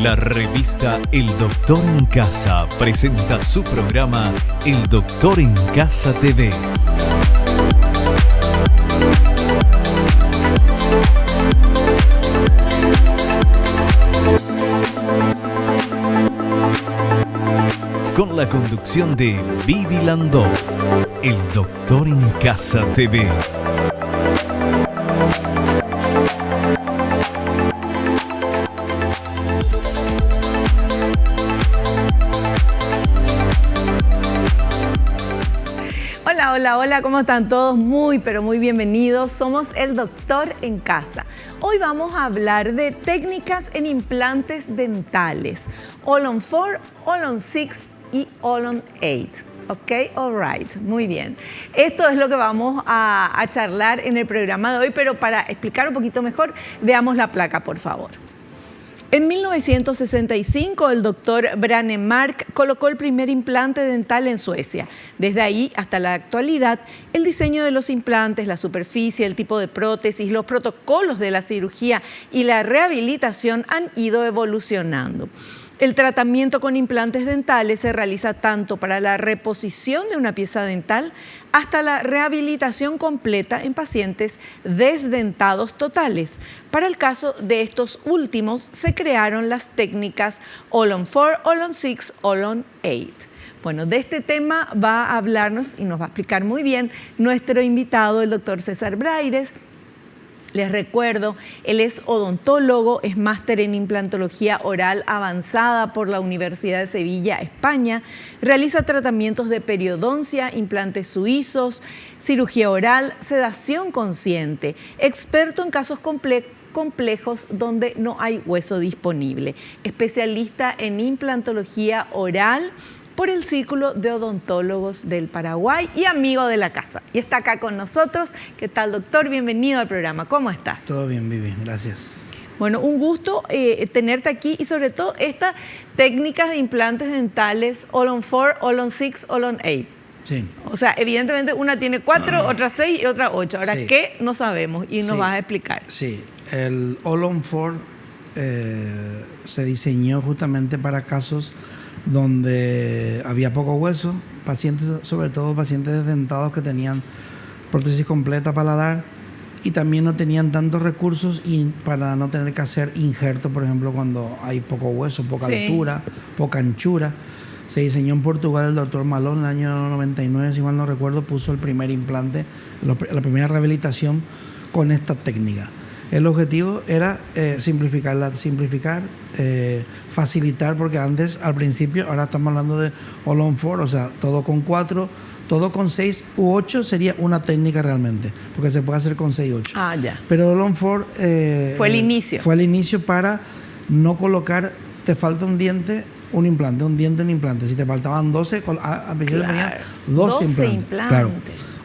La revista El Doctor en Casa presenta su programa El Doctor en Casa TV. Con la conducción de Vivi Landó, El Doctor en Casa TV. Hola, ¿cómo están todos? Muy, pero muy bienvenidos. Somos El Doctor en Casa. Hoy vamos a hablar de técnicas en implantes dentales. All-on-4, All-on-6 y All-on-8. Ok, all right, muy bien. Esto es lo que vamos a charlar en el programa de hoy, pero para explicar un poquito mejor, veamos la placa, por favor. En 1965, el doctor Brånemark colocó el primer implante dental en Suecia. Desde ahí hasta la actualidad, el diseño de los implantes, la superficie, el tipo de prótesis, los protocolos de la cirugía y la rehabilitación han ido evolucionando. El tratamiento con implantes dentales se realiza tanto para la reposición de una pieza dental hasta la rehabilitación completa en pacientes desdentados totales. Para el caso de estos últimos, se crearon las técnicas All-on-4, All-on-6, All-on-8. Bueno, de este tema va a hablarnos y nos va a explicar muy bien nuestro invitado, el doctor César Braires. Les recuerdo, él es odontólogo, es máster en implantología oral avanzada por la Universidad de Sevilla, España. Realiza tratamientos de periodoncia, implantes suizos, cirugía oral, sedación consciente. Experto en casos complejos donde no hay hueso disponible. Especialista en implantología oral por el Círculo de Odontólogos del Paraguay y amigo de la casa. Y está acá con nosotros. ¿Qué tal, doctor? Bienvenido al programa. ¿Cómo estás? Todo bien, Vivi. Gracias. Bueno, un gusto tenerte aquí y sobre todo estas técnicas de implantes dentales All-on-4, All-on-6, All-on-8. Sí. O sea, evidentemente una tiene 4, otra 6 y otra 8. Ahora, sí. ¿qué? No sabemos y nos vas a explicar. Sí, el All-on-4 se diseñó justamente para casos donde había poco hueso, pacientes, sobre todo pacientes desdentados que tenían prótesis completa paladar y también no tenían tantos recursos y para no tener que hacer injertos, por ejemplo, cuando hay poco hueso, poca altura, poca anchura. Se diseñó en Portugal, el doctor Malón en el año 99, si mal no recuerdo, puso el primer implante, la primera rehabilitación con esta técnica. El objetivo era simplificar, facilitar, porque antes, al principio, ahora estamos hablando de All-on-4, o sea, todo con 4, todo con 6 u 8 sería una técnica realmente, porque se puede hacer con 6 y 8. Ah, ya. Pero All-on-4 fue el inicio. Fue el inicio para no colocar, te falta un diente, un implante, un diente, un implante. Si te faltaban 12, a principio te ponían 12 implantes. Claro.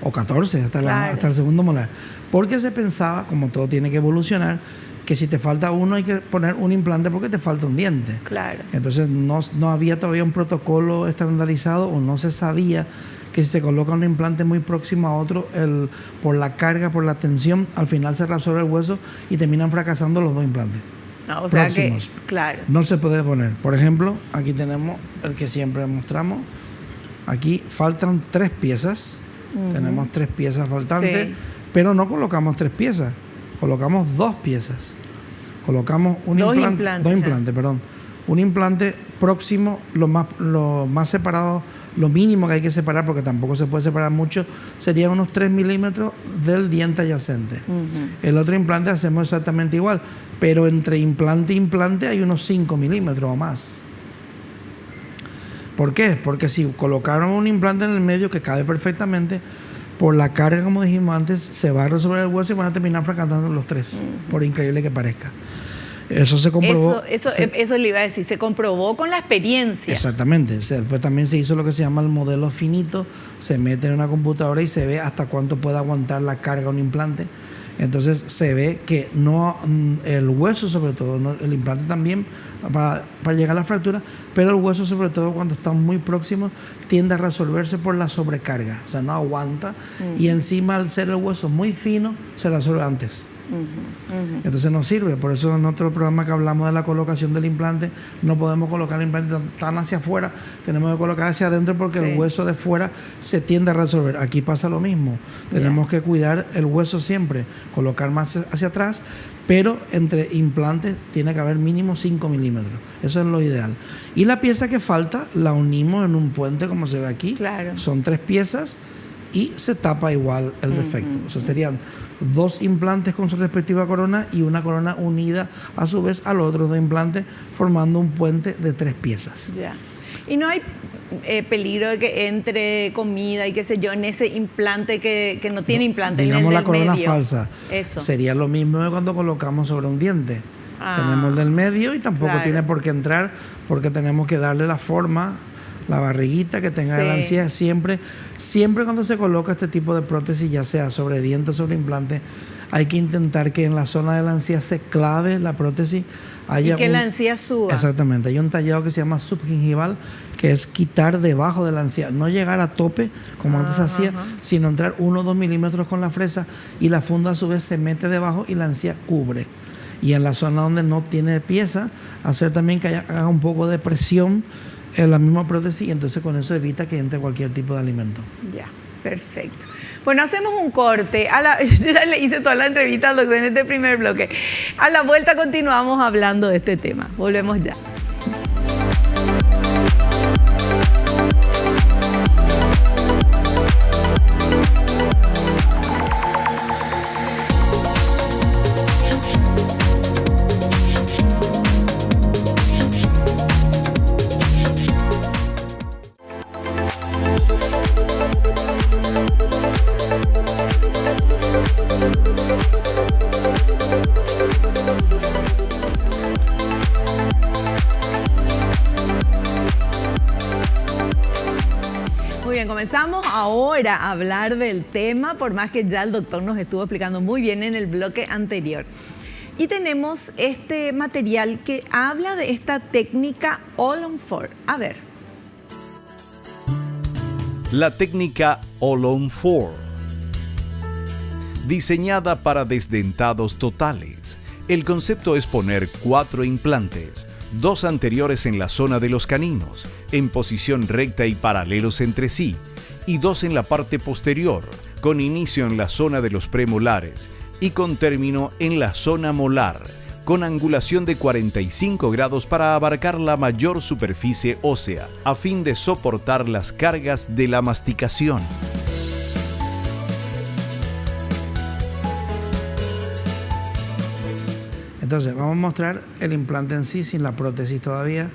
O 14, hasta el segundo molar. Porque se pensaba, como todo tiene que evolucionar, que si te falta uno hay que poner un implante porque te falta un diente. Claro. Entonces no había todavía un protocolo estandarizado o no se sabía que si se coloca un implante muy próximo a otro, por la carga, por la tensión, al final se reabsorbe el hueso y terminan fracasando los dos implantes. No, o sea próximos. que, claro. No se puede poner. Por ejemplo, aquí tenemos el que siempre mostramos. Aquí faltan 3 piezas. Tenemos 3 piezas faltantes, pero no colocamos 3 piezas, colocamos 2 piezas. Colocamos dos implantes, perdón. Un implante próximo, lo más separado, lo mínimo que hay que separar, porque tampoco se puede separar mucho, serían unos 3 milímetros del diente adyacente. El otro implante hacemos exactamente igual, pero entre implante e implante hay unos 5 milímetros o más. ¿Por qué? Porque si colocaron un implante en el medio que cabe perfectamente, por la carga, como dijimos antes, se va a resolver el hueso y van a terminar fracasando los 3, por increíble que parezca. Eso se comprobó. Eso le iba a decir, se comprobó con la experiencia. Exactamente. Después también se hizo lo que se llama el modelo finito, se mete en una computadora y se ve hasta cuánto puede aguantar la carga un implante. Entonces se ve que no el hueso, sobre todo, no, el implante también para llegar a la fractura, pero el hueso, sobre todo cuando está muy próximo, tiende a resolverse por la sobrecarga, o sea, no aguanta. Y encima, al ser el hueso muy fino, se resuelve antes. Entonces no sirve. Por eso en otro programa que hablamos de la colocación del implante, no podemos colocar el implante tan hacia afuera, tenemos que colocar hacia adentro porque el hueso de fuera se tiende a resolver. Aquí pasa lo mismo. Tenemos que cuidar el hueso siempre, colocar más hacia atrás, pero entre implantes tiene que haber mínimo 5 milímetros. Eso es lo ideal. Y la pieza que falta la unimos en un puente, como se ve aquí. Claro. Son 3 piezas y se tapa igual el defecto. O sea, serían 2 implantes con su respectiva corona y una corona unida a su vez a los otros 2 implantes, formando un puente de 3 piezas. Ya. Y no hay peligro de que entre comida y qué sé yo en ese implante que no tiene implante. Digamos en el la del corona medio. falsa. Eso. Sería lo mismo que cuando colocamos sobre un diente. Tenemos el del medio y tampoco tiene por qué entrar porque tenemos que darle la forma, la barriguita que tenga la encía. Siempre cuando se coloca este tipo de prótesis, ya sea sobre diente o sobre implante, hay que intentar que en la zona de la encía se clave la prótesis. Y que la encía suba. Exactamente. Hay un tallado que se llama subgingival, que es quitar debajo de la encía. No llegar a tope, como antes hacía, sino entrar 1 o 2 milímetros con la fresa y la funda a su vez se mete debajo y la encía cubre. Y en la zona donde no tiene pieza, hacer también que haga un poco de presión en la misma prótesis y entonces con eso evita que entre cualquier tipo de alimento. Ya. Perfecto. Bueno, hacemos un corte. Yo ya le hice toda la entrevista al doctor en este primer bloque. A la vuelta continuamos hablando de este tema. Volvemos ya. Comenzamos ahora a hablar del tema, por más que ya el doctor nos estuvo explicando muy bien en el bloque anterior. Y tenemos este material que habla de esta técnica All-on-4. A ver. La técnica All-on-4. Diseñada para desdentados totales. El concepto es poner 4 implantes, 2 anteriores en la zona de los caninos, en posición recta y paralelos entre sí, y 2 en la parte posterior, con inicio en la zona de los premolares y con término en la zona molar, con angulación de 45 grados para abarcar la mayor superficie ósea, a fin de soportar las cargas de la masticación. Entonces, vamos a mostrar el implante en sí, sin la prótesis todavía.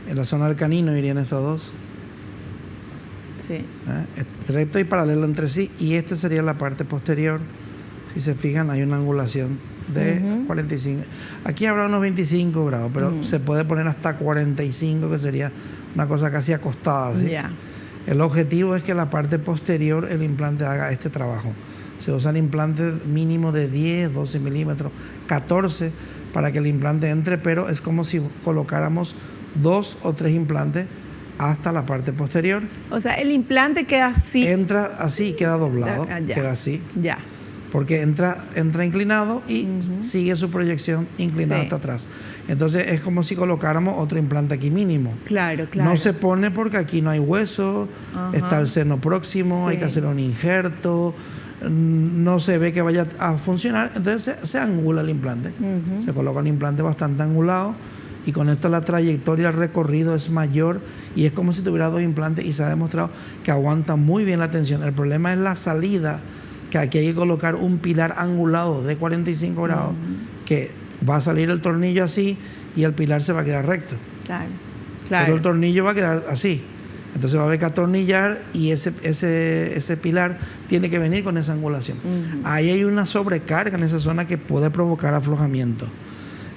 En la zona del canino irían estos 2. Sí. Recto y paralelo entre sí. Y esta sería la parte posterior. Si se fijan, hay una angulación de 45. Aquí habrá unos 25 grados, pero se puede poner hasta 45, que sería una cosa casi acostada, ¿sí? El objetivo es que la parte posterior, el implante haga este trabajo. Se usan implantes mínimo de 10, 12 milímetros, 14 para que el implante entre, pero es como si colocáramos 2 o 3 implantes hasta la parte posterior. O sea, el implante queda así. Entra así, queda doblado, queda así. Ya. Porque entra inclinado y sigue su proyección inclinada hasta atrás. Entonces es como si colocáramos otro implante aquí mínimo. Claro, claro. No se pone porque aquí no hay hueso, está el seno próximo, hay que hacer un injerto, no se ve que vaya a funcionar, entonces se angula el implante. Se coloca un implante bastante angulado y con esto la trayectoria, el recorrido es mayor y es como si tuviera 2 implantes y se ha demostrado que aguanta muy bien la tensión. El problema es la salida, que aquí hay que colocar un pilar angulado de 45 grados, que va a salir el tornillo así y el pilar se va a quedar recto. Claro. Pero el tornillo va a quedar así. Entonces va a haber que atornillar y ese pilar tiene que venir con esa angulación. Ahí hay una sobrecarga en esa zona que puede provocar aflojamiento.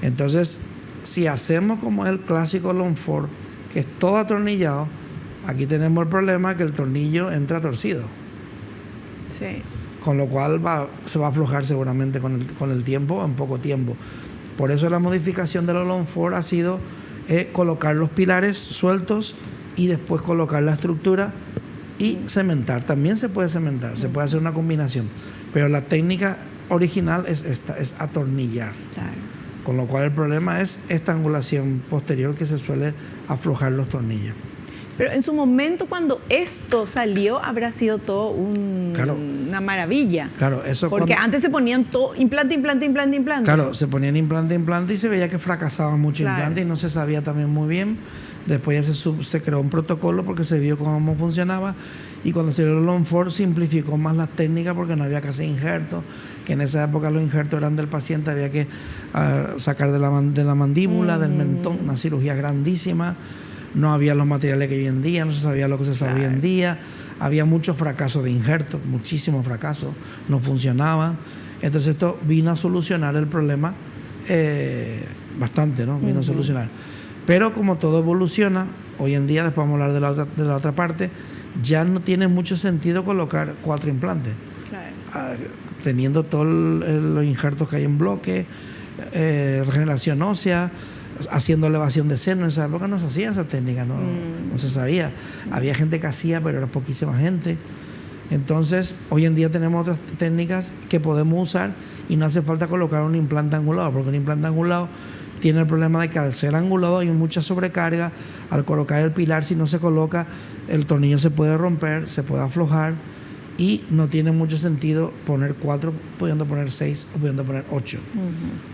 Entonces, si hacemos como es el clásico All-on-4, que es todo atornillado, aquí tenemos el problema que el tornillo entra torcido. Sí. Con lo cual se va a aflojar seguramente con el tiempo, en poco tiempo. Por eso la modificación del All-on-4 ha sido colocar los pilares sueltos y después colocar la estructura y cementar. También se puede cementar, se puede hacer una combinación. Pero la técnica original es esta, es atornillar. Claro. Con lo cual el problema es esta angulación posterior que se suele aflojar los tornillos. Pero en su momento, cuando esto salió, habrá sido todo una maravilla. Claro, eso porque antes se ponían todo implante. Claro, se ponían implante y se veía que fracasaban mucho implante y no se sabía también muy bien. Después ya se creó un protocolo porque se vio cómo funcionaba, y cuando se dio el All-on 4 simplificó más las técnicas porque no había que hacer injertos, que en esa época los injertos eran del paciente, había que sacar de la mandíbula, del mentón, una cirugía grandísima. No había los materiales que hoy en día, no se sabía lo que se sabe hoy en día. Había muchos fracasos de injertos, muchísimos fracasos, no funcionaban. Entonces esto vino a solucionar el problema bastante, ¿no? Vino a solucionar. Pero como todo evoluciona, hoy en día, después vamos a hablar de la otra parte, ya no tiene mucho sentido colocar 4 implantes. Claro. Teniendo todos los injertos que hay en bloque, regeneración ósea, haciendo elevación de seno. En esa época no se hacía esa técnica, no se sabía. Había gente que hacía, pero era poquísima gente. Entonces, hoy en día tenemos otras técnicas que podemos usar y no hace falta colocar un implante angulado, porque un implante angulado tiene el problema de que al ser angulado hay mucha sobrecarga. Al colocar el pilar, si no se coloca, el tornillo se puede romper, se puede aflojar, y no tiene mucho sentido poner 4, pudiendo poner 6 o pudiendo poner 8.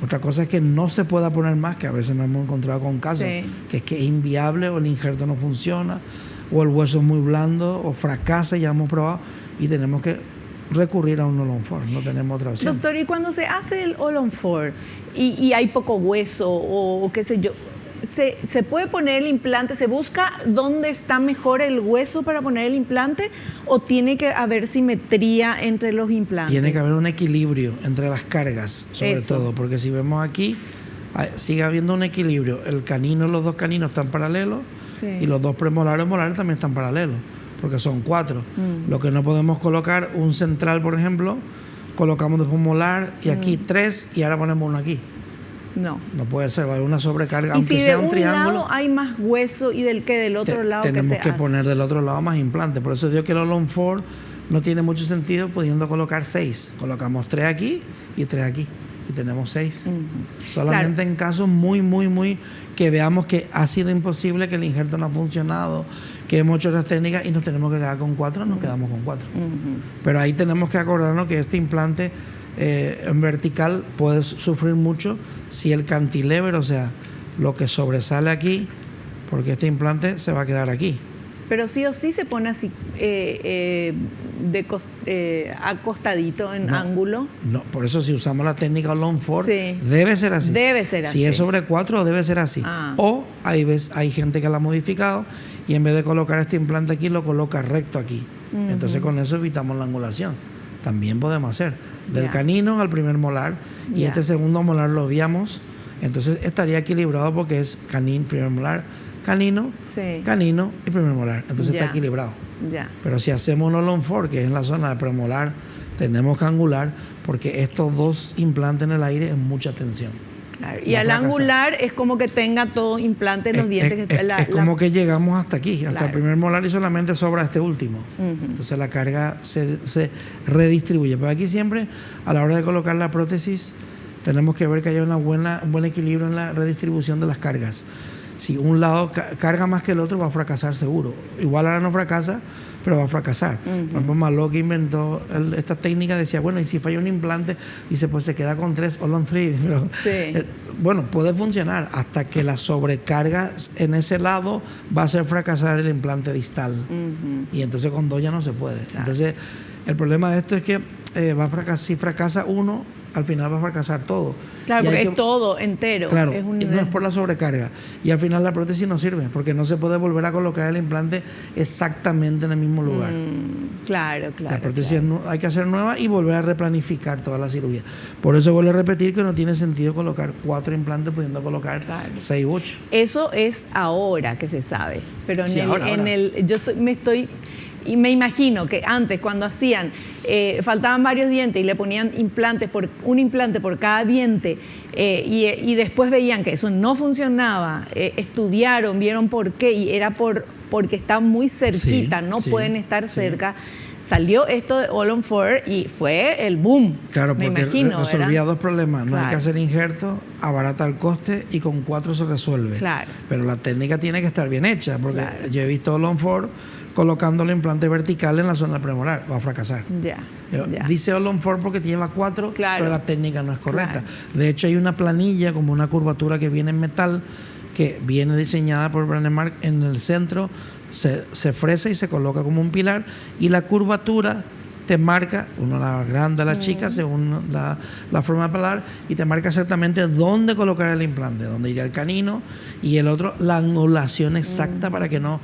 Otra cosa es que no se pueda poner más, que a veces nos hemos encontrado con casos, que es inviable, o el injerto no funciona, o el hueso es muy blando, o fracasa, ya hemos probado, y tenemos que recurrir a un All-on 4, no tenemos otra opción. Doctor, y cuando se hace el All-on 4 y hay poco hueso o qué sé yo, ¿se puede poner el implante? ¿Se busca dónde está mejor el hueso para poner el implante, o tiene que haber simetría entre los implantes? Tiene que haber un equilibrio entre las cargas, sobre todo, porque si vemos aquí, sigue habiendo un equilibrio. El canino, los 2 caninos están paralelos, y los 2 premolares molares también están paralelos, porque son 4. Lo que no podemos colocar, un central, por ejemplo, colocamos después un molar y aquí 3 y ahora ponemos uno aquí. No puede ser, va a haber una sobrecarga, aunque sea un triángulo. ¿Y si de un lado hay más hueso y del otro lado tenemos que se poner del otro lado más implante? Por eso digo que el All-on 4 no tiene mucho sentido pudiendo colocar 6. Colocamos 3 aquí y 3 aquí, y tenemos 6. Solamente en casos muy que veamos que ha sido imposible, que el injerto no ha funcionado, que hemos hecho otras técnicas y nos tenemos que quedar con 4, nos quedamos con 4. Pero ahí tenemos que acordarnos que este implante en vertical puede sufrir mucho si el cantilever, o sea, lo que sobresale aquí, porque este implante se va a quedar aquí. Pero sí o sí se pone así acostadito en ángulo. No, por eso si usamos la técnica All-on 4, debe ser así. Debe ser así. Si es sobre 4, debe ser así. O hay gente que la ha modificado y en vez de colocar este implante aquí, lo coloca recto aquí. Entonces con eso evitamos la angulación. También podemos hacer del canino al primer molar, y este segundo molar lo obviamos. Entonces estaría equilibrado porque es canino, primer molar, canino y primer molar. Entonces está equilibrado. Pero si hacemos un All-on 4, que es en la zona de premolar, tenemos que angular, porque estos 2 implantes en el aire es mucha tensión. Claro. Y al angular es como que tenga todo implante en los dientes. Es como que llegamos hasta aquí, hasta el primer molar, y solamente sobra este último. Entonces la carga se redistribuye. Pero aquí siempre, a la hora de colocar la prótesis, tenemos que ver que haya un buen equilibrio en la redistribución de las cargas. Si un lado carga más que el otro, va a fracasar seguro. Igual ahora no fracasa, pero va a fracasar. Por ejemplo, Maló, que inventó esta técnica, decía, bueno, y si falla un implante, dice, pues se queda con 3 All-on 3. Pero, bueno, puede funcionar hasta que la sobrecarga en ese lado va a hacer fracasar el implante distal. Y entonces con 2 ya no se puede. Entonces, el problema de esto es que va a fracasar. Si fracasa uno, al final va a fracasar todo. Claro, porque es todo entero. Claro, no es por la sobrecarga. Y al final la prótesis no sirve, porque no se puede volver a colocar el implante exactamente en el mismo lugar. Claro. La prótesis hay que hacer nueva y volver a replanificar toda la cirugía. Por eso vuelvo a repetir que no tiene sentido colocar 4 implantes pudiendo colocar 6 u 8. Eso es ahora que se sabe. Pero y me imagino que antes, cuando hacían, faltaban varios dientes y le ponían un implante por cada diente, y después veían que eso no funcionaba, estudiaron, vieron por qué, y era porque está muy cerquita, pueden estar cerca. salió esto de All on 4 y fue el boom. Claro, me porque imagino, resolvía ¿verdad? dos problemas. No Claro. hay que hacer injertos, abarata el coste y con 4 se resuelve. Claro. Pero la técnica tiene que estar bien hecha, porque Claro. yo he visto All on 4 colocando el implante vertical en la zona premolar. Va a fracasar. Ya. Dice All on 4 porque lleva 4, Claro. pero la técnica no es correcta. Claro. De hecho, hay una planilla, como una curvatura que viene en metal, que viene diseñada por Brennemark en el centro, se fresa y se coloca como un pilar, y la curvatura te marca, uno la grande, la chica, según la forma de paladar, y te marca exactamente dónde colocar el implante, dónde iría el canino, y el otro, la angulación exacta para que no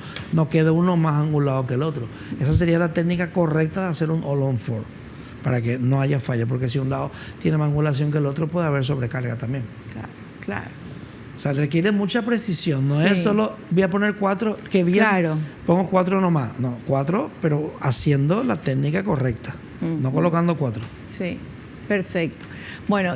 quede uno más angulado que el otro. Esa sería la técnica correcta de hacer un All on 4, para que no haya falla, porque si un lado tiene más angulación que el otro, puede haber sobrecarga también. Claro, claro. O sea, requiere mucha precisión, no Sí. es solo voy a poner 4, que bien, Claro. pongo 4 nomás. No, 4, pero haciendo la técnica correcta, no colocando 4. Sí, perfecto. Bueno,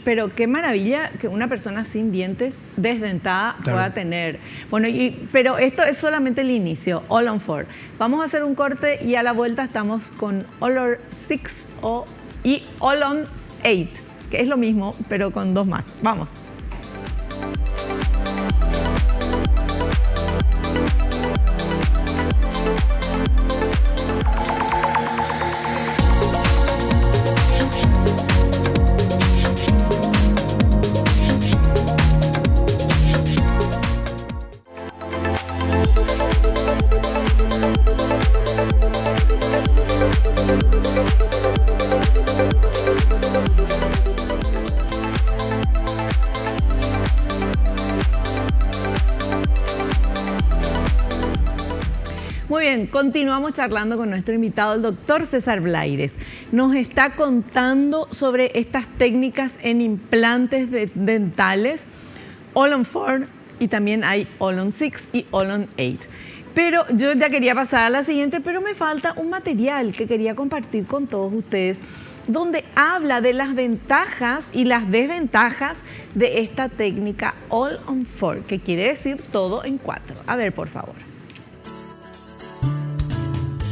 pero qué maravilla que una persona sin dientes, desdentada, Claro. pueda tener. Bueno, pero esto es solamente el inicio, All on 4. Vamos a hacer un corte y a la vuelta estamos con All on 6 y All on 8, que es lo mismo, pero con 2 más. Vamos. Muy bien, continuamos charlando con nuestro invitado, el doctor César Blaires. Nos está contando sobre estas técnicas en implantes dentales, All on 4, y también hay All on 6 y All on 8. Pero yo ya quería pasar a la siguiente, pero me falta un material que quería compartir con todos ustedes, donde habla de las ventajas y las desventajas de esta técnica All on 4, que quiere decir todo en 4. A ver, por favor.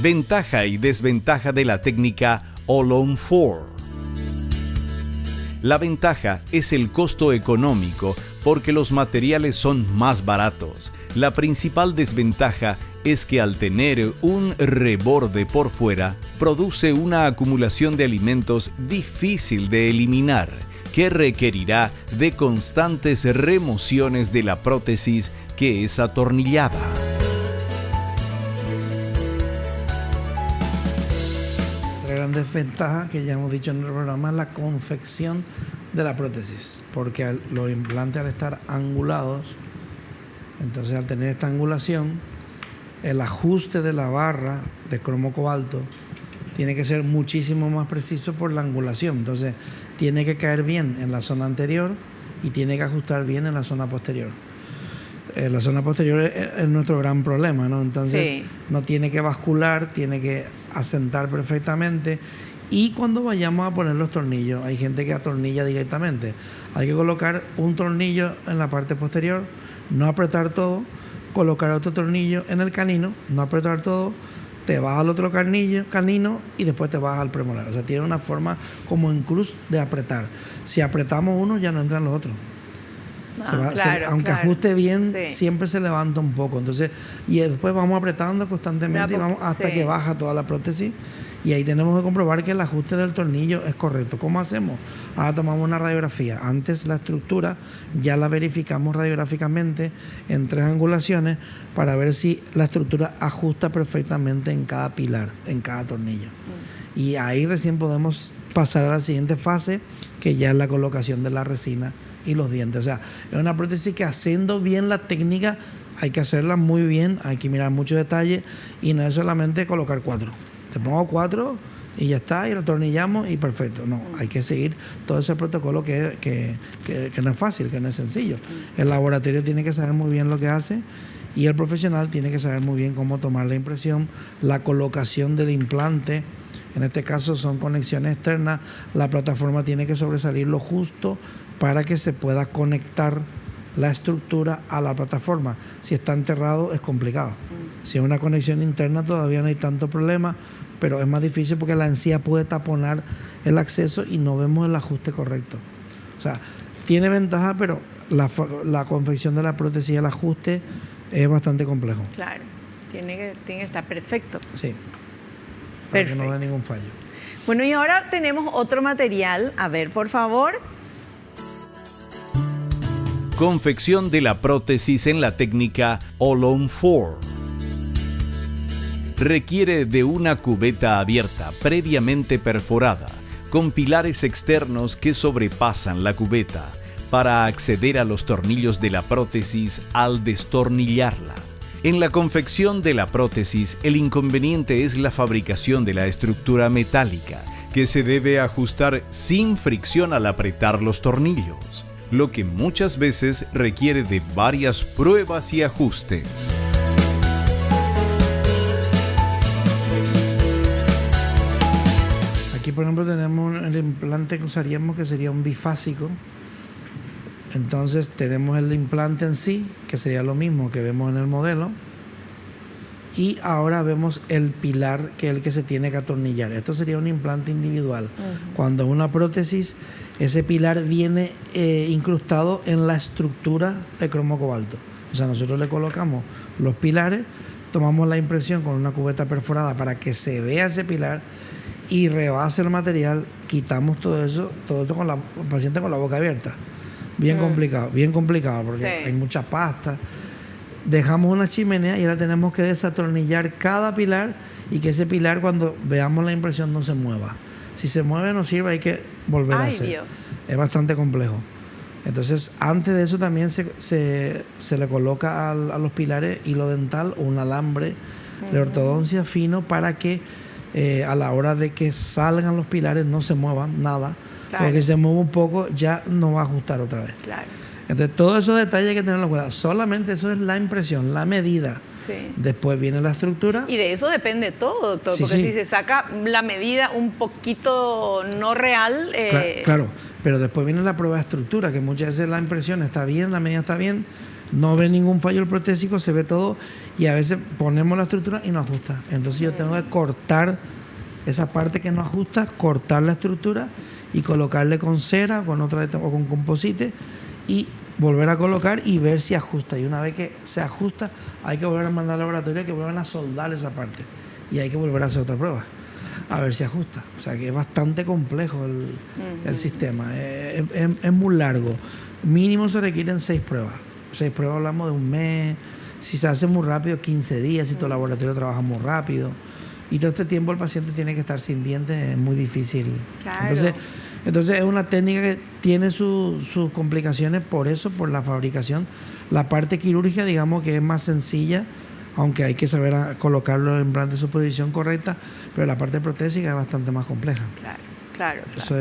Ventaja y desventaja de la técnica All on 4. La ventaja es el costo económico porque los materiales son más baratos. La principal desventaja es que al tener un reborde por fuera, produce una acumulación de alimentos difícil de eliminar, que requerirá de constantes remociones de la prótesis que es atornillada. La gran desventaja que ya hemos dicho en el programa es la confección de la prótesis, porque los implantes, al estar angulados, entonces al tener esta angulación, el ajuste de la barra de cromo cobalto tiene que ser muchísimo más preciso por la angulación. Entonces tiene que caer bien en la zona anterior y tiene que ajustar bien en la zona posterior. La zona posterior es nuestro gran problema, ¿no? Entonces Sí. no tiene que bascular, tiene que asentar perfectamente. Y cuando vayamos a poner los tornillos, hay gente que atornilla directamente. Hay que colocar un tornillo en la parte posterior, no apretar todo, colocar otro tornillo en el canino, no apretar todo, te vas al otro canino y después te vas al premolar. O sea, tiene una forma como en cruz de apretar. Si apretamos uno, ya no entran los otros. Aunque ajuste bien, sí. siempre se levanta un poco. Entonces, y después vamos apretando constantemente y vamos hasta sí. que baja toda la prótesis. Y ahí tenemos que comprobar que el ajuste del tornillo es correcto. ¿Cómo hacemos? Ahora tomamos una radiografía. Antes la estructura ya la verificamos radiográficamente en 3 angulaciones para ver si la estructura ajusta perfectamente en cada pilar, en cada tornillo. Y ahí recién podemos pasar a la siguiente fase, que ya es la colocación de la resina y los dientes. O sea, es una prótesis que, haciendo bien la técnica, hay que hacerla muy bien, hay que mirar mucho detalle y no es solamente colocar 4. Te pongo 4 y ya está, y lo atornillamos y perfecto. No, hay que seguir todo ese protocolo que no es fácil, que no es sencillo. El laboratorio tiene que saber muy bien lo que hace y el profesional tiene que saber muy bien cómo tomar la impresión, la colocación del implante. En este caso son conexiones externas, la plataforma tiene que sobresalir lo justo para que se pueda conectar la estructura a la plataforma. Si está enterrado es complicado. Si es una conexión interna todavía no hay tanto problema, pero es más difícil porque la encía puede taponar el acceso y no vemos el ajuste correcto. O sea, tiene ventaja, pero la confección de la prótesis y el ajuste es bastante complejo. Claro, tiene que estar perfecto. Sí, para Perfecto. que no haya ningún fallo. Bueno, y ahora tenemos otro material. A ver, por favor. Confección de la prótesis en la técnica All-on-4. Requiere de una cubeta abierta previamente perforada, con pilares externos que sobrepasan la cubeta, para acceder a los tornillos de la prótesis al destornillarla. En la confección de la prótesis, el inconveniente es la fabricación de la estructura metálica, que se debe ajustar sin fricción al apretar los tornillos, lo que muchas veces requiere de varias pruebas y ajustes. Aquí, por ejemplo, tenemos el implante que usaríamos, que sería un bifásico. Entonces tenemos el implante en sí, que sería lo mismo que vemos en el modelo. Y ahora vemos el pilar, que es el que se tiene que atornillar. Esto sería un implante individual. Cuando es una prótesis, ese pilar viene incrustado en la estructura de cromo cobalto. O sea, nosotros le colocamos los pilares, tomamos la impresión con una cubeta perforada para que se vea ese pilar y rebase el material, quitamos todo esto con el paciente con la boca abierta. Bien complicado, porque Sí. hay mucha pasta. Dejamos una chimenea y ahora tenemos que desatornillar cada pilar y que ese pilar, cuando veamos la impresión, no se mueva. Si se mueve, no sirve, hay que volver a Ay, hacer. Dios. Es bastante complejo. Entonces, antes de eso también se le coloca a los pilares hilo dental o un alambre de ortodoncia fino para que a la hora de que salgan los pilares no se muevan nada. Claro. Porque si se mueve un poco ya no va a ajustar otra vez. Claro. Entonces, todos esos detalles hay que tenerlos en cuenta. Solamente eso es la impresión, la medida. Sí. Después viene la estructura. Y de eso depende todo, doctor, Sí, porque sí. si se saca la medida un poquito no real... Claro, pero después viene la prueba de estructura, que muchas veces la impresión está bien, la medida está bien, no ve ningún fallo el protésico, se ve todo, y a veces ponemos la estructura y no ajusta. Entonces yo tengo que cortar esa parte que no ajusta, cortar la estructura y colocarle con cera o con composite y volver a colocar y ver si ajusta. Y una vez que se ajusta, hay que volver a mandar al laboratorio que vuelvan a soldar esa parte. Y hay que volver a hacer otra prueba, a ver si ajusta. O sea que es bastante complejo el sistema. Es muy largo. Mínimo se requieren 6 pruebas. 6 pruebas hablamos de un mes. Si se hace muy rápido, 15 días. Si tu laboratorio trabaja muy rápido. Y todo este tiempo el paciente tiene que estar sin dientes, es muy difícil. Claro. Entonces es una técnica que tiene sus complicaciones por eso, por la fabricación. La parte quirúrgica, digamos que es más sencilla, aunque hay que saber colocarlo en implante en su posición correcta, pero la parte protésica es bastante más compleja. Claro. Eso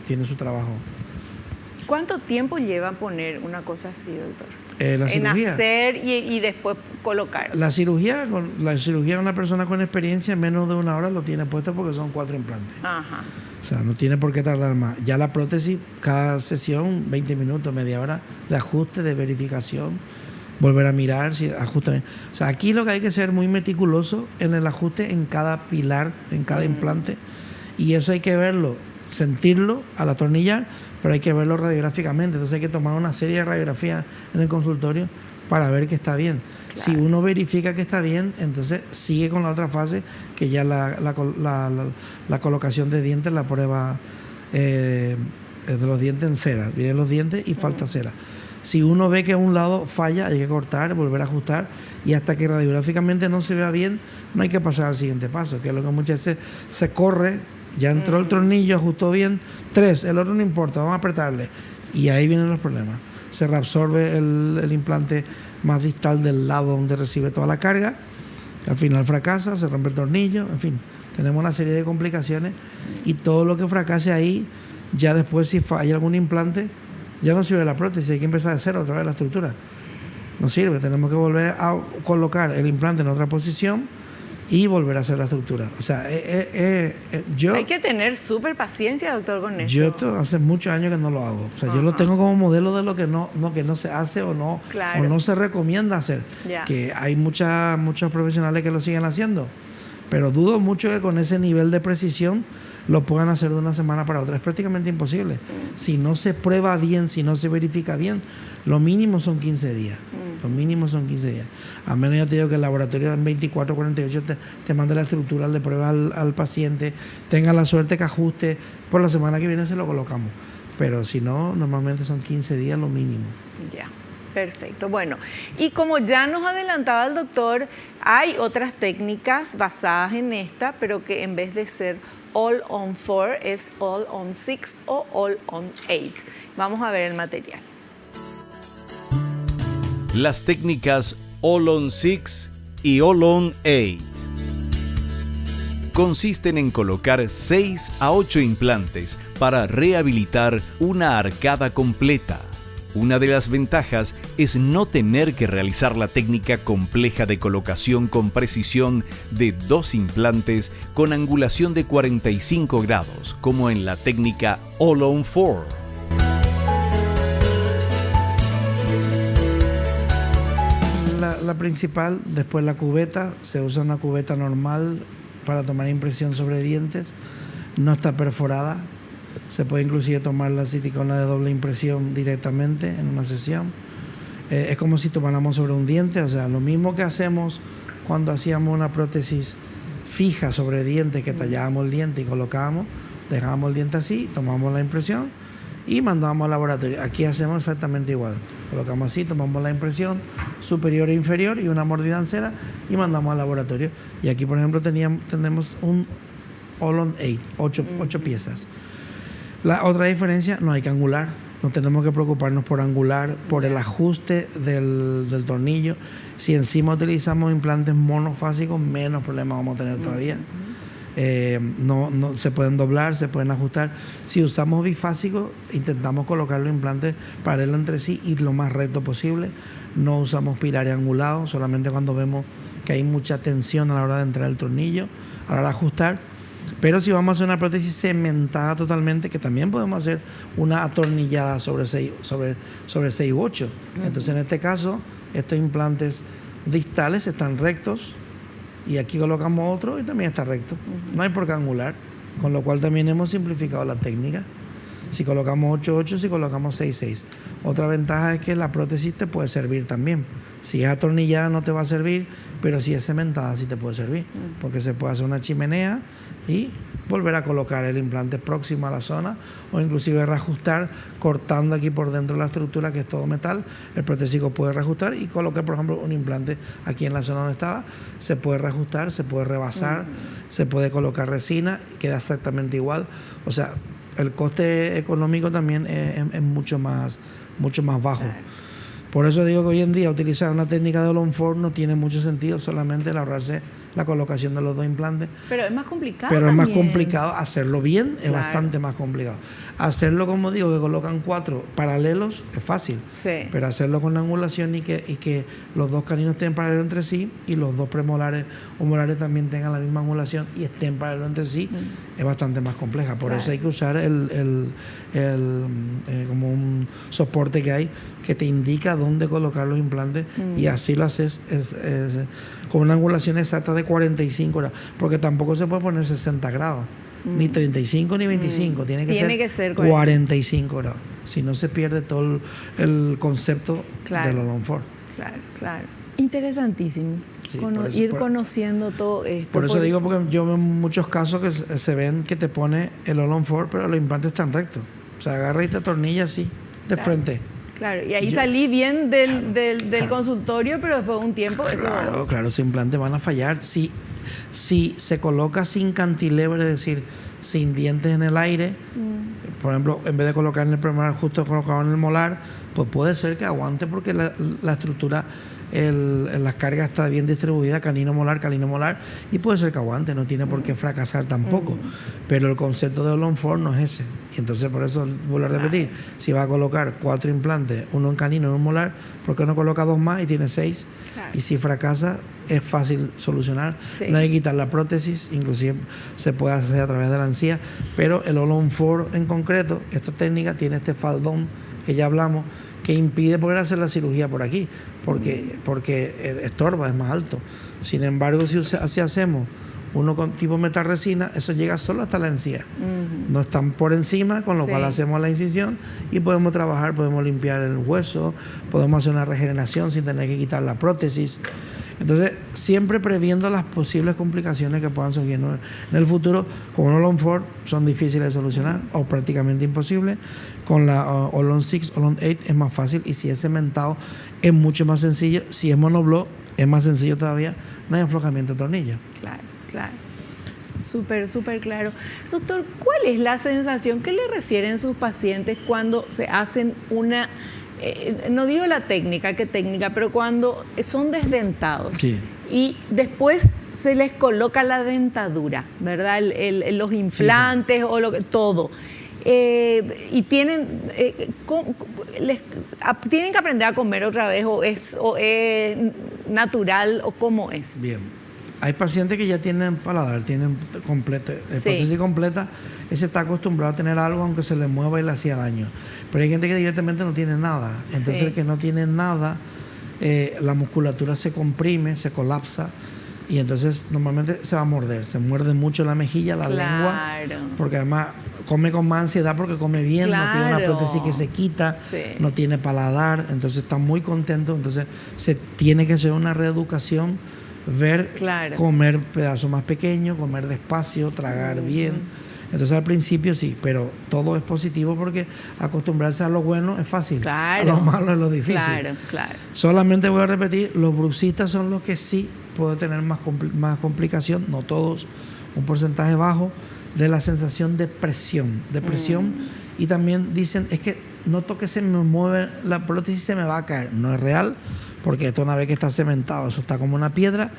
tiene su trabajo. ¿Cuánto tiempo lleva poner una cosa así, doctor? La En cirugía. hacer y después colocar. La cirugía de una persona con experiencia en menos de 1 hora lo tiene puesto porque son 4 implantes. Ajá. O sea, no tiene por qué tardar más. Ya la prótesis, cada sesión, 20 minutos, media hora de ajuste, de verificación, volver a mirar si ajusta bien. O sea, aquí lo que hay que ser muy meticuloso en el ajuste en cada pilar, en cada implante. Y eso hay que verlo, sentirlo al atornillar, pero hay que verlo radiográficamente. Entonces hay que tomar una serie de radiografías en el consultorio para ver que está bien. Claro. Si uno verifica que está bien, entonces sigue con la otra fase, que ya la colocación de dientes, la prueba de los dientes en cera. Vienen los dientes y falta cera. Si uno ve que a un lado falla, hay que cortar, volver a ajustar, y hasta que radiográficamente no se vea bien, no hay que pasar al siguiente paso, que es lo que muchas veces se corre. Ya entró el tornillo, ajustó bien. 3, el otro no importa, vamos a apretarle. Y ahí vienen los problemas. Se reabsorbe el implante más distal del lado donde recibe toda la carga. Al final fracasa, se rompe el tornillo, en fin. Tenemos una serie de complicaciones y todo lo que fracase ahí, ya después si falla algún implante, ya no sirve la prótesis, hay que empezar de cero otra vez la estructura. No sirve, tenemos que volver a colocar el implante en otra posición y volver a hacer la estructura. O sea, yo... Hay que tener súper paciencia, doctor, con esto. Yo esto hace muchos años que no lo hago. O sea, yo lo tengo como modelo de lo que no se hace o no se recomienda hacer. Que hay muchos profesionales que lo siguen haciendo. Pero dudo mucho que con ese nivel de precisión lo puedan hacer de una semana para otra. Es prácticamente imposible. Si no se prueba bien, si no se verifica bien, lo mínimo son 15 días. Lo mínimo son 15 días. A menos, ya te digo, que el laboratorio en 24 o 48 te mande la estructura de prueba al paciente, tenga la suerte que ajuste, por la semana que viene se lo colocamos. Pero si no, normalmente son 15 días lo mínimo. Ya. Perfecto. Bueno, y como ya nos adelantaba el doctor, hay otras técnicas basadas en esta, pero que en vez de ser All on 4 es All on 6 o All on 8. Vamos a ver el material. Las técnicas All on 6 y All on 8 consisten en colocar 6 a 8 implantes para rehabilitar una arcada completa. Una de las ventajas es no tener que realizar la técnica compleja de colocación con precisión de 2 implantes con angulación de 45 grados, como en la técnica All on 4. La principal, después la cubeta, se usa una cubeta normal para tomar impresión sobre dientes, no está perforada. Se puede inclusive tomar la silicona de doble impresión directamente en una sesión. Es como si tomáramos sobre un diente, o sea, lo mismo que hacemos cuando hacíamos una prótesis fija sobre diente, que tallábamos el diente y colocábamos, dejábamos el diente así, tomamos la impresión y mandábamos al laboratorio. Aquí hacemos exactamente igual. Colocamos así, tomamos la impresión superior e inferior y una mordidancera y mandamos al laboratorio. Y aquí, por ejemplo, tenemos un All on 8, 8 piezas. La otra diferencia, no hay que angular, no tenemos que preocuparnos por angular, por el ajuste del tornillo. Si encima utilizamos implantes monofásicos, menos problemas vamos a tener todavía. No se pueden doblar, se pueden ajustar. Si usamos bifásicos, intentamos colocar los implantes paralelos entre sí y lo más recto posible. No usamos pilares angulados, solamente cuando vemos que hay mucha tensión a la hora de entrar el tornillo, a la hora de ajustar. Pero si vamos a hacer una prótesis cementada totalmente, que también podemos hacer una atornillada sobre 6 u 8. Entonces, en este caso, estos implantes distales están rectos y aquí colocamos otro y también está recto. No hay por qué angular, con lo cual también hemos simplificado la técnica. Si colocamos 8-8, si colocamos 6-6. Otra ventaja es que la prótesis te puede servir también. Si es atornillada no te va a servir, pero si es cementada sí te puede servir, porque se puede hacer una chimenea y volver a colocar el implante próximo a la zona, o inclusive reajustar cortando aquí por dentro la estructura, que es todo metal. El protésico puede reajustar y colocar, por ejemplo, un implante aquí en la zona donde estaba. Se puede reajustar, se puede rebasar, se puede colocar resina, queda exactamente igual. O sea, el coste económico también es mucho más bajo. Por eso digo que hoy en día utilizar una técnica de All on 4 no tiene mucho sentido, solamente el ahorrarse la colocación de los 2 implantes. Pero es más complicado. Pero también. Es más complicado. Hacerlo bien es bastante más complicado. Hacerlo, como digo, que colocan 4 paralelos es fácil. Sí. Pero hacerlo con la angulación y que los 2 caninos estén paralelos entre sí y los 2 premolares o molares también tengan la misma angulación y estén paralelos entre sí, es bastante más compleja. Por eso hay que usar como un soporte que hay que te indica dónde colocar los implantes y así lo haces con una angulación exacta de 45 grados, porque tampoco se puede poner 60 grados, ni 35 ni 25, tiene que ser 45 grados, si no se pierde todo el concepto del All on 4. Claro. Interesantísimo. Sí, conociendo todo esto. Por eso digo, porque yo veo muchos casos que se ven que te pone el All on 4, pero los implantes están rectos. O sea, agarra y te atornilla así, de frente. Claro, y ahí salí bien del consultorio, pero después de un tiempo eso... Claro, los implantes van a fallar. Si se coloca sin cantilever, es decir, sin dientes en el aire, por ejemplo, en vez de colocar en el premolar, justo colocado en el molar, pues puede ser que aguante porque la estructura, las cargas está bien distribuida, canino molar, y puede ser que aguante, no tiene por qué fracasar tampoco. Pero el concepto de All-on 4 no es ese. Y entonces por eso vuelvo a repetir, si va a colocar 4 implantes, uno en canino y uno en molar, ¿por qué no coloca 2 más y tiene 6? Claro. Y si fracasa, es fácil solucionar. Sí. No hay que quitar la prótesis, inclusive se puede hacer a través de la encía, pero el All-on 4 en concreto, esta técnica tiene este faldón que ya hablamos, que impide poder hacer la cirugía por aquí, porque estorba, es más alto. Sin embargo, si hacemos uno con tipo metalresina, eso llega solo hasta la encía. No están por encima, con lo cual hacemos la incisión y podemos trabajar, podemos limpiar el hueso, podemos hacer una regeneración sin tener que quitar la prótesis. Entonces, siempre previendo las posibles complicaciones que puedan surgir en el futuro. Con un All-on 4 son difíciles de solucionar o prácticamente imposibles. Con la All-on 6, All-on 8 es más fácil, y si es cementado es mucho más sencillo. Si es monoblock es más sencillo todavía, no hay aflojamiento de tornillo. Claro. Súper claro. Doctor, ¿cuál es la sensación que le refieren sus pacientes cuando se hacen una... no digo la técnica, pero cuando son desdentados y después se les coloca la dentadura, ¿verdad? Los implantes o todo. Y tienen que aprender a comer otra vez o es natural o cómo es. Bien. Hay pacientes que ya tienen paladar, tienen prótesis completa. Ese está acostumbrado a tener algo aunque se le mueva y le hacía daño. Pero hay gente que directamente no tiene nada. Entonces el que no tiene nada, la musculatura se comprime, se colapsa, y entonces normalmente se va a morder. Se muerde mucho la mejilla, la lengua, porque además come con más ansiedad porque come bien, no tiene una prótesis que se quita, no tiene paladar, entonces está muy contento. Entonces se tiene que hacer una reeducación, comer pedazos más pequeños, comer despacio, tragar bien. Entonces al principio sí, pero todo es positivo porque acostumbrarse a lo bueno es fácil, a lo malo es lo difícil. Solamente voy a repetir, los bruxistas son los que sí pueden tener más complicación, no todos, un porcentaje bajo de la sensación de presión. Y también dicen, es que noto que se me mueve la prótesis, se me va a caer. No es real, porque esto una vez que está cementado, eso está como una piedra,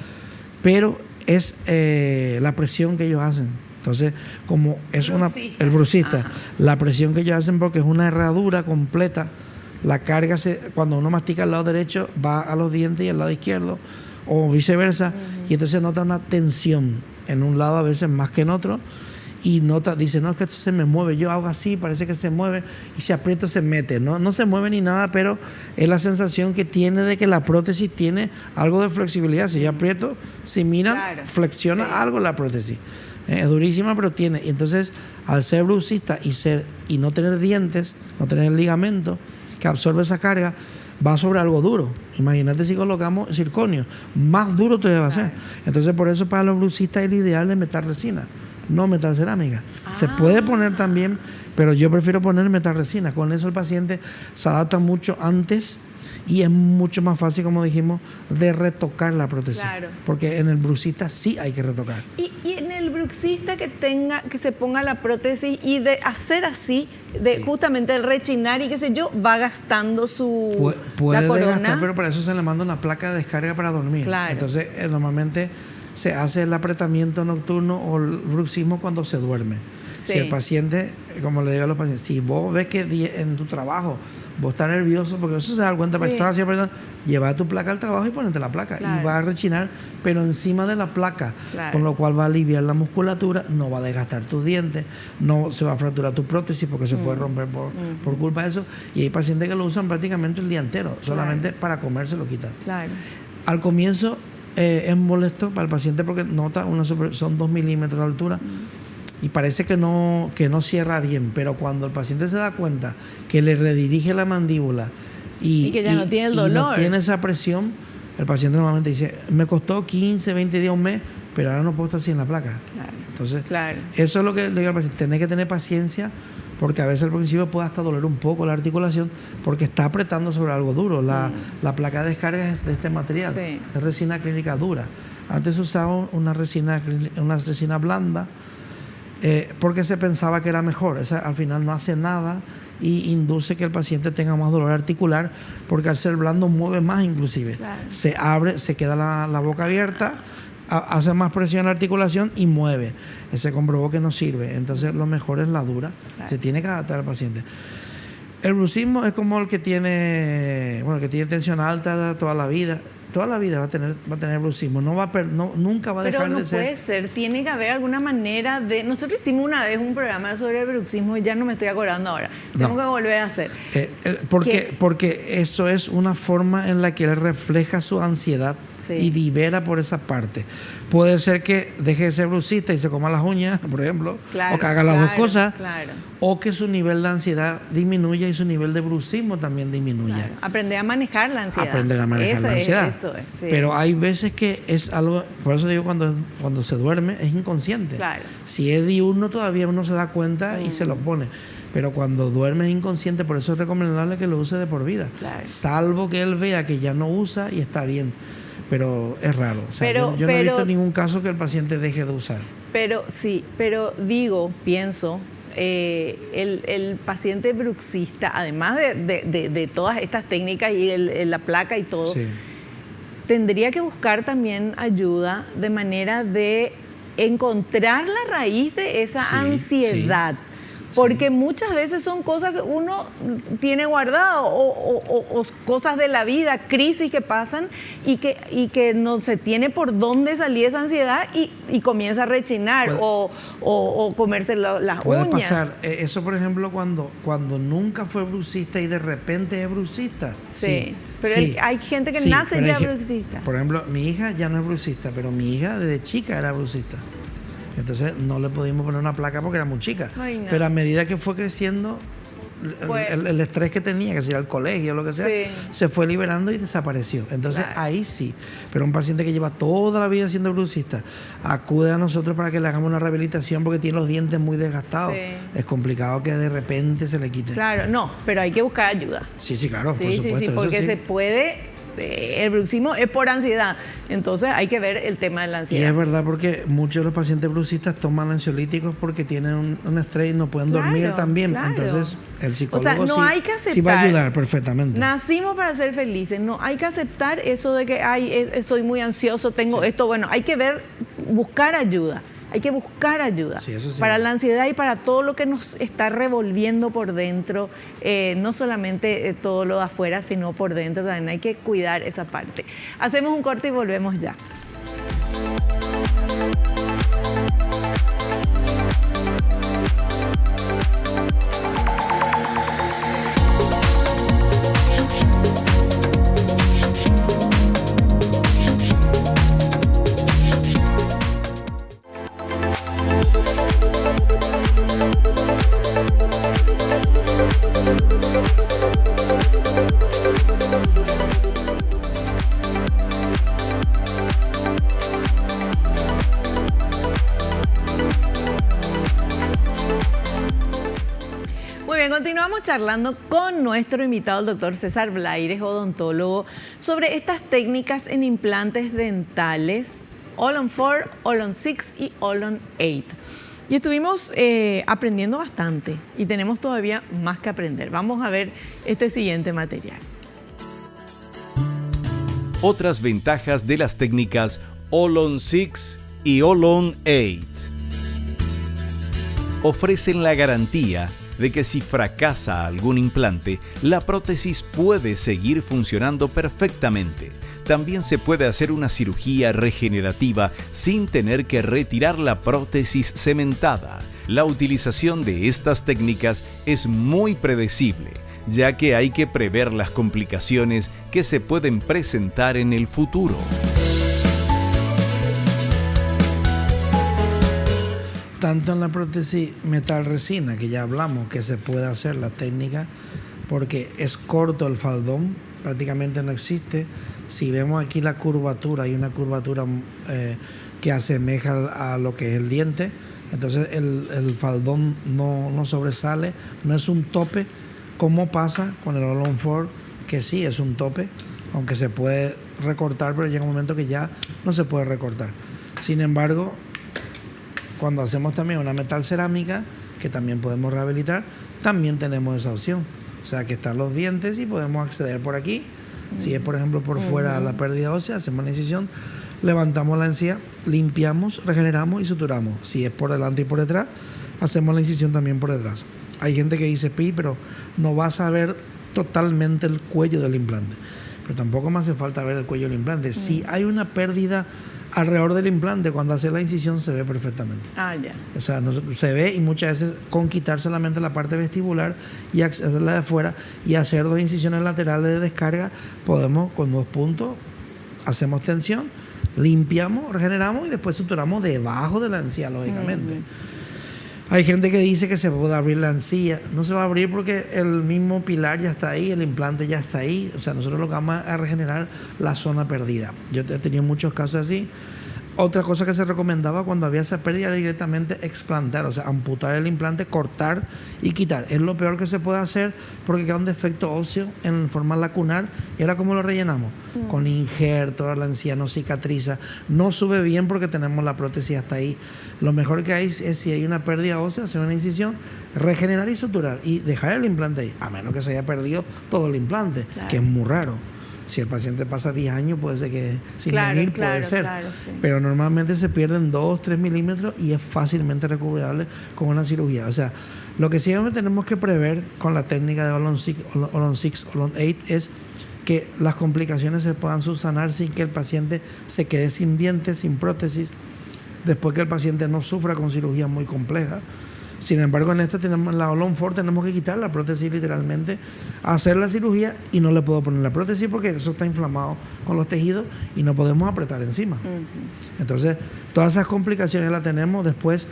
pero es la presión que ellos hacen. Entonces, como es el bruxista, la presión que ellos hacen, porque es una herradura completa, la carga, cuando uno mastica al lado derecho, va a los dientes y al lado izquierdo, o viceversa, y entonces nota una tensión en un lado a veces más que en otro, y dice, no, es que esto se me mueve, yo hago así, parece que se mueve, y si aprieto se mete, no se mueve ni nada, pero es la sensación que tiene de que la prótesis tiene algo de flexibilidad. Si yo aprieto, si miran, flexiona algo la prótesis. Es durísima, pero tiene. Y entonces, al ser bruxista y no tener dientes, no tener ligamento que absorbe esa carga, va sobre algo duro. Imagínate si colocamos circonio, más duro todavía va a ser. Entonces, por eso para los bruxistas es el ideal de metal resina, no metal cerámica. Se puede poner también, pero yo prefiero poner metal resina. Con eso el paciente se adapta mucho antes y es mucho más fácil, como dijimos, de retocar la prótesis. Porque en el bruxista sí hay que retocar. Y en el bruxista que se ponga la prótesis y de hacer así, justamente el rechinar y qué sé yo, va gastando puede la corona. Desgastar, pero para eso se le manda una placa de descarga para dormir. Entonces, normalmente se hace el apretamiento nocturno o el bruxismo cuando se duerme. Si el paciente, como le digo a los pacientes, si vos ves que en tu trabajo vos estás nervioso, porque eso se da cuenta, pero estás así apretando, lleva tu placa al trabajo y ponete la placa. Y va a rechinar, pero encima de la placa, con lo cual va a aliviar la musculatura, no va a desgastar tus dientes, no se va a fracturar tu prótesis porque se puede romper por culpa de eso. Y hay pacientes que lo usan prácticamente el día entero, solamente para comer se lo quitan. Al comienzo es molesto para el paciente porque nota son 2 milímetros de altura. Y parece que no cierra bien, pero cuando el paciente se da cuenta que le redirige la mandíbula y que ya no tiene el dolor, no tiene esa presión, el paciente normalmente dice, me costó 15, 20 días, un mes, pero ahora no puedo estar así en la placa. Entonces, eso es lo que le digo al paciente, tenés que tener paciencia, porque a veces al principio puede hasta doler un poco la articulación, porque está apretando sobre algo duro. La placa de descarga es de este material, es resina acrílica dura. Antes usaba una resina blanda, porque se pensaba que era mejor. Esa al final no hace nada y induce que el paciente tenga más dolor articular, porque al ser blando mueve más inclusive. Claro. Se abre, se queda la boca abierta, hace más presión en la articulación y mueve. Se comprobó que no sirve. Entonces lo mejor es la dura. Claro. Se tiene que adaptar al paciente. El bruxismo es como el que tiene tensión alta toda la vida. Toda la vida va a tener bruxismo. Nunca va a dejar Pero no de ser. puede ser, tiene que haber alguna manera de... Nosotros hicimos una vez un programa sobre el bruxismo y ya no me estoy acordando ahora. Tengo que volver a hacer. Porque eso es una forma en la que él refleja su ansiedad, sí, y libera por esa parte. Puede ser que deje de ser bruxista y se coma las uñas, por ejemplo, claro, o que haga las dos cosas, claro, o que su nivel de ansiedad disminuya y su nivel de bruxismo también disminuya. claro. Aprender a manejar la ansiedad. Aprender a manejar la ansiedad. Eso es, sí. Pero hay veces que es algo, por eso digo, cuando se duerme es inconsciente. Claro. Si es diurno todavía uno se da cuenta y se lo pone. Pero cuando duerme es inconsciente, por eso es recomendable que lo use de por vida. Claro. Salvo que él vea que ya no usa y está bien. Pero es raro. O sea, yo no he visto ningún caso que el paciente deje de usar. Pero sí, pienso, el paciente bruxista, además de todas estas técnicas y la placa y todo, Sí. tendría que buscar también ayuda de manera de encontrar la raíz de esa Sí, ansiedad. Porque muchas veces son cosas que uno tiene guardado o cosas de la vida, crisis que pasan y que no se tiene por dónde salir esa ansiedad y comienza a rechinar o comerse las Puede uñas. pasar. Eso, por ejemplo, cuando nunca fue bruxista y de repente es bruxista. Sí, pero sí. hay gente que Sí, nace pero ya hay bruxista. Por ejemplo, mi hija ya no es bruxista, pero mi hija desde chica era bruxista. Entonces no le pudimos poner una placa porque era muy chica. Ay, no. Pero a medida que fue creciendo, el estrés que tenía, que sea el colegio, lo que sea, Sí. se fue liberando y desapareció. Entonces Claro. ahí sí. Pero un paciente que lleva toda la vida siendo bruxista, acude a nosotros para que le hagamos una rehabilitación porque tiene los dientes muy desgastados. Sí. Es complicado que de repente se le quite. Claro, no, pero hay que buscar ayuda. Sí, claro, Sí, por sí, supuesto. sí, eso porque sí. se puede... El bruxismo es por ansiedad, entonces hay que ver el tema de la Y ansiedad. es verdad porque muchos de los pacientes bruxistas toman ansiolíticos porque tienen un estrés y no pueden dormir Claro, también. claro. Entonces el psicólogo O sea, no hay que sí va a aceptar. ayudar perfectamente. Nacimos para ser felices, no hay que aceptar eso de que soy muy ansioso, tengo esto, bueno, hay que buscar ayuda. Hay que buscar ayuda Sí, eso sí. para la ansiedad y para todo lo que nos está revolviendo por dentro, no solamente todo lo de afuera, sino por dentro también hay que cuidar esa parte. Hacemos un corte y volvemos ya. Muy bien, continuamos charlando con nuestro invitado, el doctor César Blaires, odontólogo, sobre estas técnicas en implantes dentales, All-on 4, All-on 6 y All-on 8. Y estuvimos aprendiendo bastante y tenemos todavía más que aprender. Vamos a ver este siguiente material. Otras ventajas de las técnicas All-on 6 y All-on 8. Ofrecen la garantía de que si fracasa algún implante, la prótesis puede seguir funcionando perfectamente. También se puede hacer una cirugía regenerativa sin tener que retirar la prótesis cementada. La utilización de estas técnicas es muy predecible, ya que hay que prever las complicaciones que se pueden presentar en el futuro. Tanto en la prótesis metal resina, que ya hablamos, que se puede hacer la técnica, porque es corto el faldón, prácticamente no existe. Si vemos aquí la curvatura, hay una curvatura que asemeja a lo que es el diente, entonces el faldón no sobresale, no es un tope, como pasa con el All-on 4, que sí es un tope, aunque se puede recortar, pero llega un momento que ya no se puede recortar. Sin embargo, cuando hacemos también una metal cerámica, que también podemos rehabilitar, también tenemos esa opción. O sea, que están los dientes y podemos acceder por aquí. Si es, por ejemplo, por fuera la pérdida ósea, hacemos la incisión, levantamos la encía, limpiamos, regeneramos y suturamos. Si es por delante y por detrás, hacemos la incisión también por detrás. Hay gente que dice, pero no vas a ver totalmente el cuello del implante. Pero tampoco me hace falta ver el cuello del implante. Si hay una pérdida alrededor del implante, cuando hace la incisión se ve perfectamente. Ya. O sea, se ve, y muchas veces con quitar solamente la parte vestibular y accederla de afuera y hacer 2 incisiones laterales de descarga, podemos con 2 puntos, hacemos tensión, limpiamos, regeneramos y después suturamos debajo de la encía, lógicamente. Hay gente que dice que se puede abrir la encía. No se va a abrir porque el mismo pilar ya está ahí, el implante ya está ahí. O sea, nosotros lo que vamos a regenerar la zona perdida. Yo he tenido muchos casos así. Otra cosa que se recomendaba cuando había esa pérdida era directamente explantar, o sea, amputar el implante, cortar y quitar. Es lo peor que se puede hacer porque queda un defecto óseo en forma lacunar. Y ahora, ¿cómo lo rellenamos? Con injerto, la encía no cicatriza, no sube bien porque tenemos la prótesis hasta ahí. Lo mejor que hay es, si hay una pérdida ósea, hacer una incisión, regenerar y suturar y dejar el implante ahí, a menos que se haya perdido todo el implante, que es muy raro. Si el paciente pasa 10 años, puede ser que sin venir, puede ser. Sí. Pero normalmente se pierden 2-3 milímetros y es fácilmente recuperable con una cirugía. O sea, lo que siempre tenemos que prever con la técnica de Olon 6, Olon 8 es que las complicaciones se puedan subsanar sin que el paciente se quede sin dientes, sin prótesis, después que el paciente no sufra con cirugía muy compleja. Sin embargo, en esta tenemos la Olon 4, tenemos que quitar la prótesis literalmente, hacer la cirugía y no le puedo poner la prótesis porque eso está inflamado con los tejidos y no podemos apretar encima. Entonces, todas esas complicaciones las tenemos. Después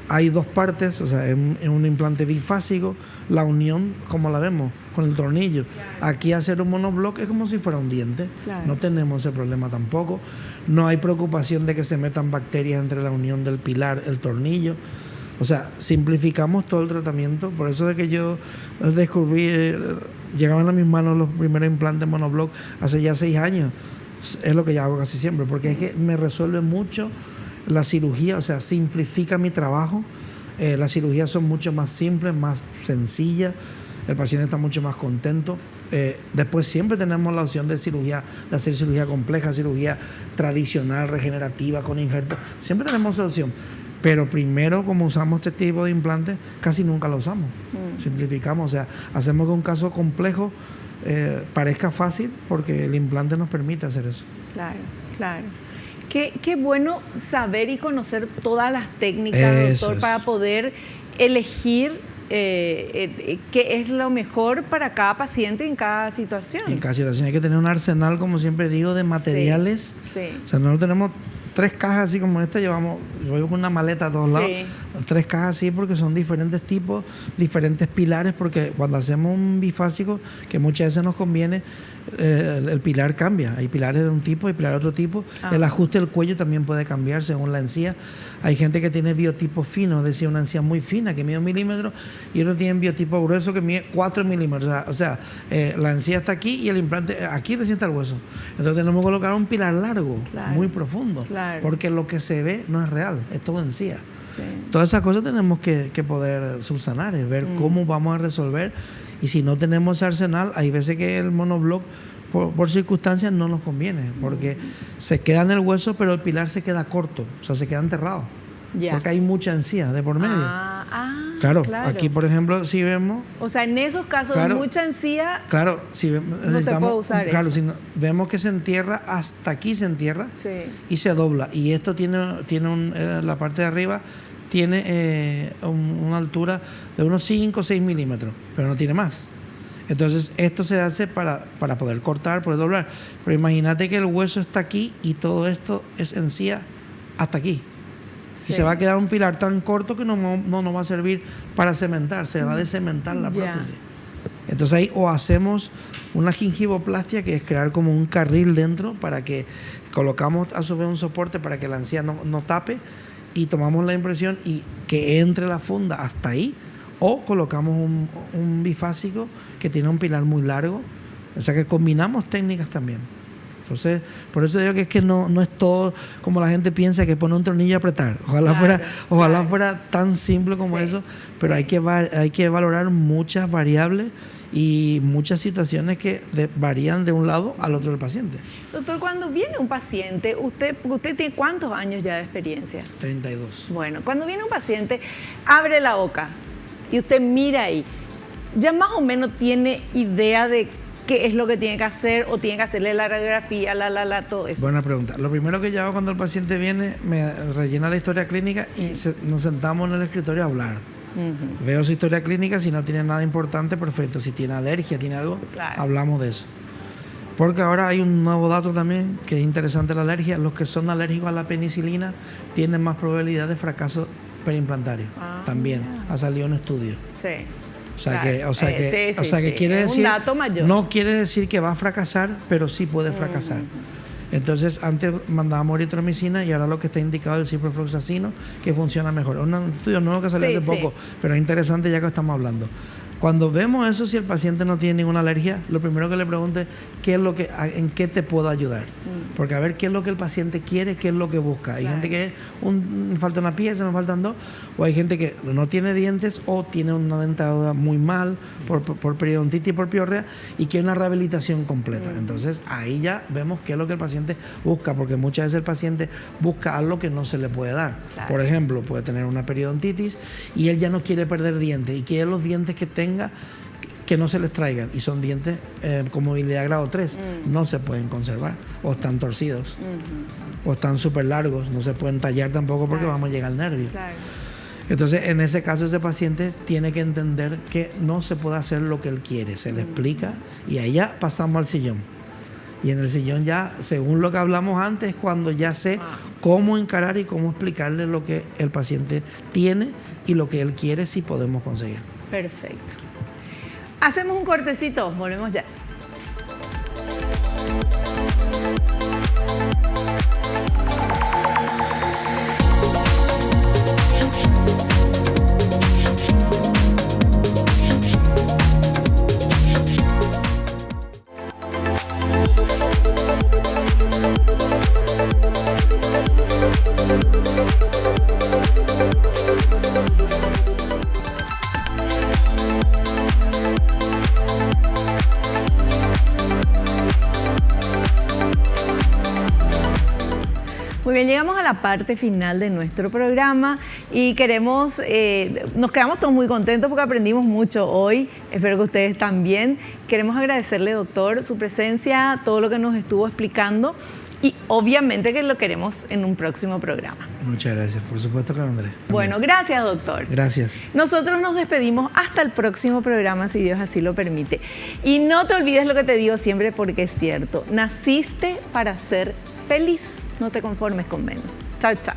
hay 2 partes, o sea, en un implante bifásico, la unión, como la vemos, con el tornillo. Aquí hacer un monoblock es como si fuera un diente. No tenemos ese problema tampoco. No hay preocupación de que se metan bacterias entre la unión del pilar, el tornillo. O sea, simplificamos todo el tratamiento. Por eso es que yo descubrí, llegaban a mis manos los primeros implantes monoblock hace ya 6 años. Es lo que yo hago casi siempre, porque es que me resuelve mucho la cirugía, o sea, simplifica mi trabajo. Las cirugías son mucho más simples, más sencillas. El paciente está mucho más contento. Después siempre tenemos la opción de cirugía, de hacer cirugía compleja, cirugía tradicional, regenerativa, con injertos. Siempre tenemos esa opción. Pero primero, como usamos este tipo de implantes, casi nunca lo usamos. Simplificamos, o sea, hacemos que un caso complejo parezca fácil porque el implante nos permite hacer eso. Claro. Qué bueno saber y conocer todas las técnicas, doctor, para poder elegir qué es lo mejor para cada paciente en cada situación. En cada situación hay que tener un arsenal, como siempre digo, de materiales. Sí. O sea, nosotros tenemos 3 cajas así como esta, yo voy con una maleta a todos lados. 3 cajas así porque son diferentes tipos, diferentes pilares, porque cuando hacemos un bifásico, que muchas veces nos conviene, el pilar cambia. Hay pilares de un tipo y pilares de otro tipo. El ajuste del cuello también puede cambiar según la encía. Hay gente que tiene biotipo fino, es decir, una encía muy fina que mide 1 milímetro, y otros tienen biotipo grueso que mide 4 milímetros. O sea, la encía está aquí y el implante aquí recién está el hueso. Entonces tenemos que colocar un pilar largo, muy profundo, porque lo que se ve no es real, es todo encía. Todas esas cosas tenemos que poder subsanar, es ver cómo vamos a resolver. Y si no tenemos ese arsenal, hay veces que el monoblock por circunstancias no nos conviene, porque se queda en el hueso, pero el pilar se queda corto, o sea, se queda enterrado, porque hay mucha encía de por medio. Claro, aquí por ejemplo, si vemos... O sea, en esos casos, mucha encía... Claro, si vemos, no se puede usar eso. Si vemos que se entierra, hasta aquí se entierra y se dobla. Y esto tiene la parte de arriba tiene una altura de unos 5 o 6 milímetros, pero no tiene más. Entonces, esto se hace para poder cortar, poder doblar. Pero imagínate que el hueso está aquí y todo esto es encía hasta aquí. Y se va a quedar un pilar tan corto que no nos va a servir para cementar, se va a descementar la prótesis. Entonces ahí o hacemos una gingivoplastia, que es crear como un carril dentro para que colocamos a su vez un soporte para que la encía no tape, y tomamos la impresión y que entre la funda hasta ahí, o colocamos un bifásico que tiene un pilar muy largo. O sea que combinamos técnicas también. Entonces, por eso digo que es que no es todo como la gente piensa, que pone un tornillo y apretar. Ojalá fuera tan simple como eso, pero hay que valorar muchas variables y muchas situaciones que varían de un lado al otro del paciente. Doctor, cuando viene un paciente, ¿usted tiene cuántos años ya de experiencia? 32. Bueno, cuando viene un paciente, abre la boca y usted mira ahí, ya más o menos tiene idea de qué es lo que tiene que hacer, o tiene que hacerle la radiografía, todo eso. Buena pregunta. Lo primero que yo hago cuando el paciente viene, me rellena la historia clínica y nos sentamos en el escritorio a hablar. Uh-huh. Veo su historia clínica, si no tiene nada importante, perfecto. Si tiene alergia, tiene algo, hablamos de eso. Porque ahora hay un nuevo dato también que es interesante: la alergia. Los que son alérgicos a la penicilina tienen más probabilidad de fracaso perimplantario. También ha salido un estudio. Sí. O sea que quiere decir, un dato mayor. No quiere decir que va a fracasar, pero sí puede fracasar. Entonces, antes mandábamos eritromicina y ahora lo que está indicado es el ciprofloxacino, que funciona mejor. Es un estudio nuevo que salió hace poco, pero es interesante ya que estamos hablando. Cuando vemos eso, si el paciente no tiene ninguna alergia, lo primero que le pregunto es en qué te puedo ayudar. Porque a ver qué es lo que el paciente quiere, qué es lo que busca. Hay gente que me falta una pieza, me faltan dos, o hay gente que no tiene dientes o tiene una dentadura muy mal por periodontitis y por piorrea y quiere una rehabilitación completa. Entonces ahí ya vemos qué es lo que el paciente busca, porque muchas veces el paciente busca algo que no se le puede dar. Por ejemplo, puede tener una periodontitis y él ya no quiere perder dientes y quiere los dientes que tenga que no se les traigan, y son dientes con movilidad grado 3, no se pueden conservar, o están torcidos, o están súper largos, no se pueden tallar tampoco porque vamos a llegar al nervio. Entonces, en ese caso, ese paciente tiene que entender que no se puede hacer lo que él quiere, se le explica, y ahí ya pasamos al sillón. Y en el sillón ya, según lo que hablamos antes, cuando ya sé cómo encarar y cómo explicarle lo que el paciente tiene y lo que él quiere, si podemos conseguir. Perfecto. Hacemos un cortecito, volvemos ya. Muy bien, llegamos a la parte final de nuestro programa y nos quedamos todos muy contentos porque aprendimos mucho hoy. Espero que ustedes también. Queremos agradecerle, doctor, su presencia, todo lo que nos estuvo explicando, y obviamente que lo queremos en un próximo programa. Muchas gracias, por supuesto que Andrés. Bueno, gracias, doctor. Gracias. Nosotros nos despedimos hasta el próximo programa, si Dios así lo permite. Y no te olvides lo que te digo siempre, porque es cierto. Naciste para ser feliz. No te conformes con menos. Chao, chao.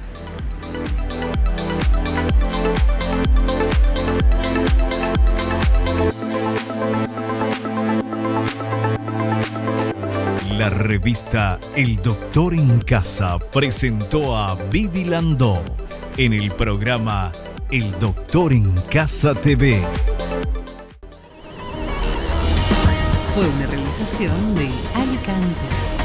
La revista El Doctor en Casa presentó a Vivi Landó en el programa El Doctor en Casa TV. Fue una realización de Alicante.